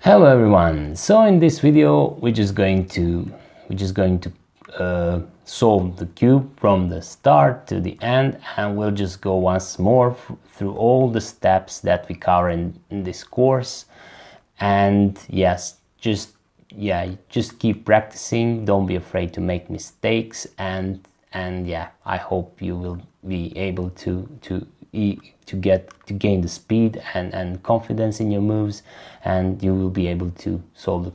Hello everyone. So in this video we're just going to solve the cube from the start to the end, and we'll just go once more through all the steps that we cover in this course. And yes, just keep practicing, don't be afraid to make mistakes, and yeah, I hope you will be able to gain the speed and confidence in your moves, and you will be able to solve the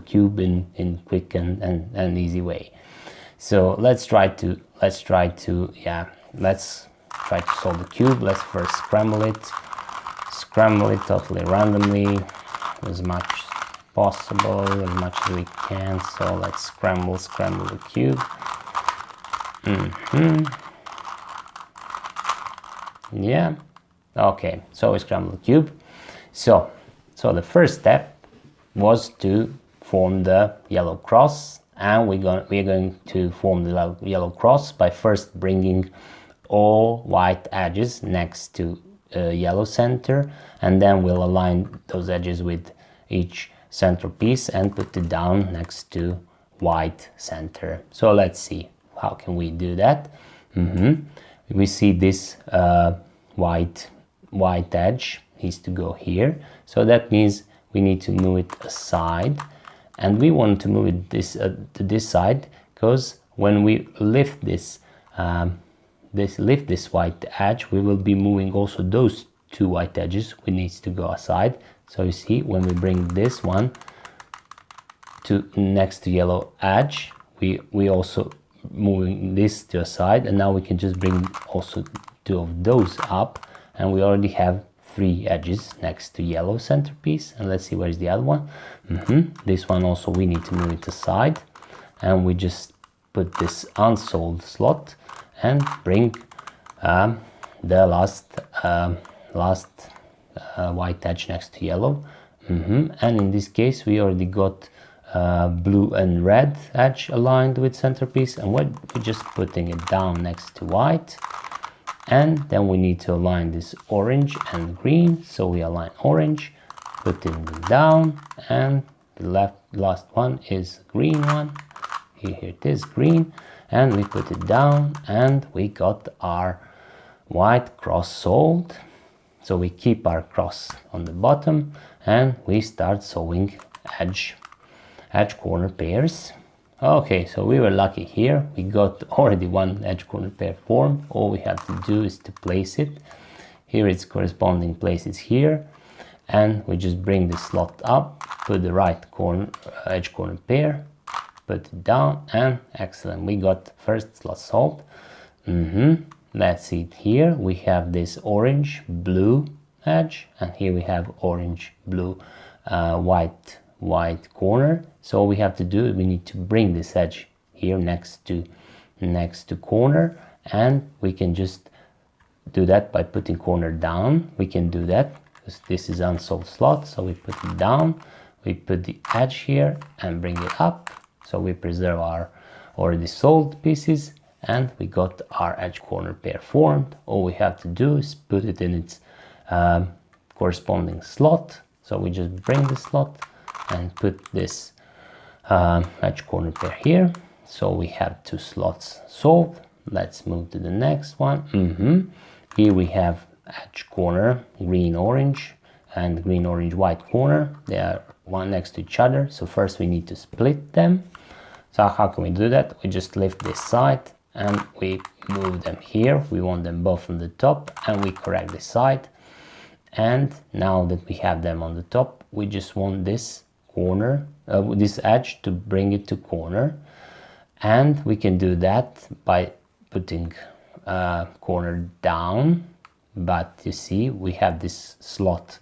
cube in quick and easy way. So let's try to solve the cube. Let's first scramble it totally randomly, as much possible, as much as we can. So let's scramble the cube. Yeah, okay, so we scramble the cube. So the first step was to form the yellow cross, and we're going to form the yellow cross by first bringing all white edges next to yellow center, and then we'll align those edges with each centerpiece and put it down next to white center. So let's see, how can we do that? We see this white edge needs to go here, so that means we need to move it aside, and we want to move it to this side, because when we lift this white edge, we will be moving also those two white edges, which needs to go aside. So you see, when we bring this one to next to yellow edge, we also moving this to a side, and now we can just bring also two of those up, and we already have three edges next to yellow centerpiece. And let's see, where is the other one? This one also we need to move it aside, and we just put this unsolved slot and bring the last white edge next to yellow. And in this case we already got blue and red edge aligned with centerpiece, and we're just putting it down next to white. And then we need to align this orange and green, so we align orange, putting it down, and the last one is green one. Here it is, green, and we put it down, and we got our white cross solved. So we keep our cross on the bottom, and we start sewing edge corner pairs. Okay, so we were lucky here, we got already one edge corner pair formed. All we have to do is to place it here, its corresponding place is here, and we just bring the slot up, put the right corner edge corner pair, put it down, and excellent, we got first slot solved. Let's see it here, we have this orange blue edge, and here we have orange blue white corner. So all we have to do is we need to bring this edge here next to corner, and we can just do that by putting corner down. We can do that because this is unsolved slot, so we put it down, we put the edge here and bring it up, so we preserve our already solved pieces, and we got our edge corner pair formed. All we have to do is put it in its corresponding slot, so we just bring the slot and put this edge corner pair here. So we have two slots solved. Let's move to the next one. Here we have edge corner green orange and green orange white corner. They are one next to each other, so first we need to split them. So how can we do that? We just lift this side and we move them here. We want them both on the top, and we correct this side. And now that we have them on the top, we just want this corner, this edge, to bring it to corner, and we can do that by putting corner down. But you see, we have this slot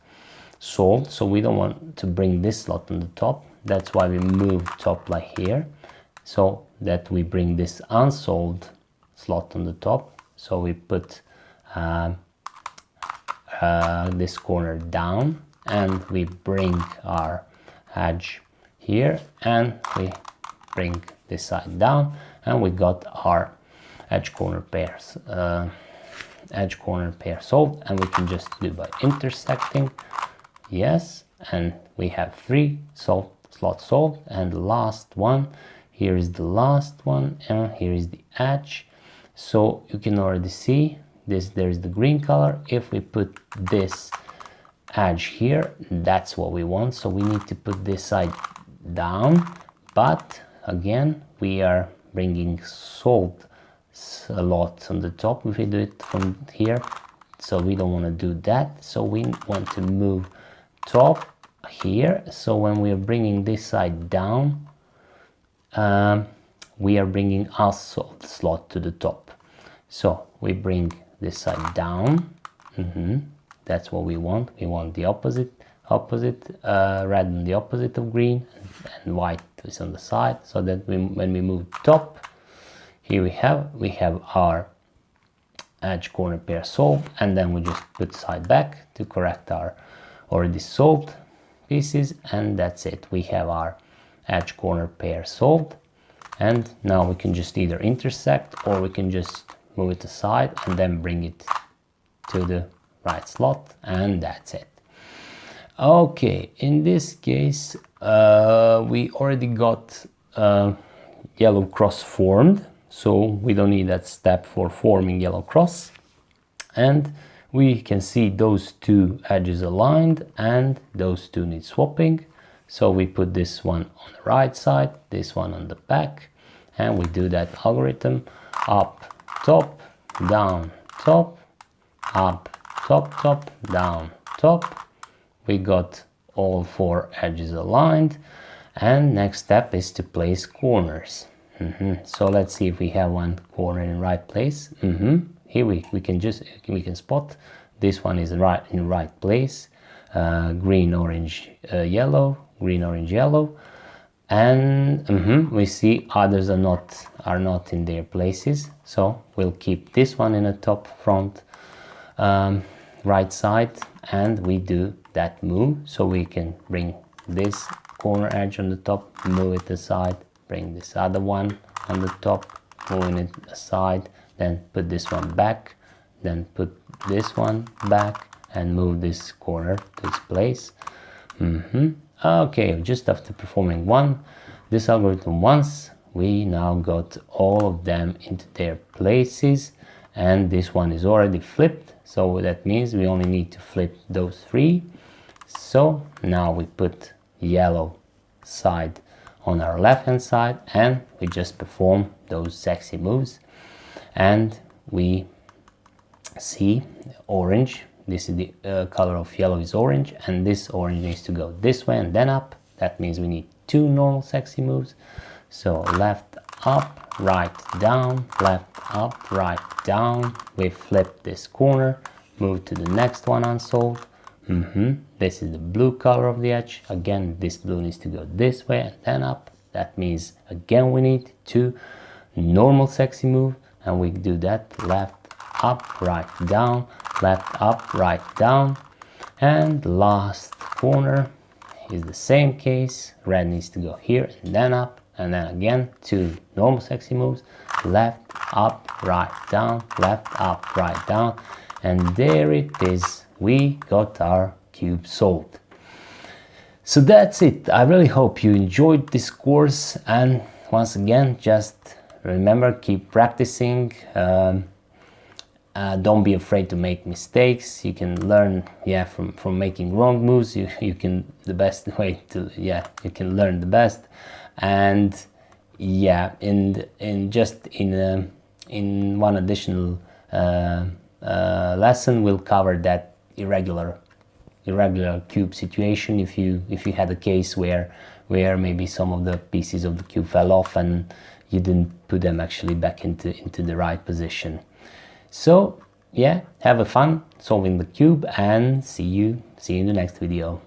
solved, so we don't want to bring this slot on the top. That's why we move top like here, so that we bring this unsolved slot on the top. So we put this corner down, and we bring our edge here, and we bring this side down, and we got our edge corner pair solved. And we can just do by intersecting, yes, and we have 3 slots solved. And the last one, here is the last one, and here is the edge. So you can already see this, there's the green color. If we put this edge here, that's what we want. So we need to put this side down, but again we are bringing solved a lot on the top if we do it from here, so we don't want to do that. So we want to move top here, so when we are bringing this side down, we are bringing also the slot to the top. So we bring this side down. That's what we want. We want the opposite, red on the opposite of green, and white is on the side, so that when we move top, here we have our edge corner pair solved, and then we just put side back to correct our already solved pieces, and that's it. We have our edge corner pair solved, and now we can just either intersect, or we can just move it aside and then bring it to the right slot, and that's it. Okay, in this case we already got yellow cross formed, so we don't need that step for forming yellow cross. And we can see those two edges aligned, and those two need swapping. So we put this one on the right side, this one on the back, and we do that algorithm: up, top, down, top, up, top, top, down, top. We got all 4 edges aligned, and next step is to place corners. So let's see if we have one corner in right place. Here we can spot this one is in right place. Green, orange, yellow, green, orange, yellow, and we see others are not in their places. So we'll keep this one in the top front right side, and we do that move. So we can bring this corner edge on the top, move it aside, bring this other one on the top, moving it aside, then put this one back, then put this one back, and move this corner to its place. Okay, just after performing this algorithm once, we now got all of them into their places, and this one is already flipped, so that means we only need to flip those 3. So now we put yellow side on our left hand side, and we just perform those sexy moves, and we see orange. This is the color of yellow is orange, and this orange needs to go this way and then up. That means we need 2 normal sexy moves. So left up, right down, left up, right down. We flip this corner, move to the next one unsolved. This is the blue color of the edge. Again, this blue needs to go this way and then up. That means again we need 2 normal sexy move, and we do that left up, right down, left up, right down. And last corner is the same case. Red needs to go here and then up, and then again 2 normal sexy moves, left up, right down, left up, right down, and there it is. We got our cube solved. So that's it. I really hope you enjoyed this course, and once again, just remember, keep practicing. Don't be afraid to make mistakes. You can learn from making wrong moves. You can the best way to you can learn the best. And in one additional lesson we'll cover that irregular cube situation. If you had a case where maybe some of the pieces of the cube fell off and you didn't put them actually back into the right position. So have a fun solving the cube, and see you in the next video.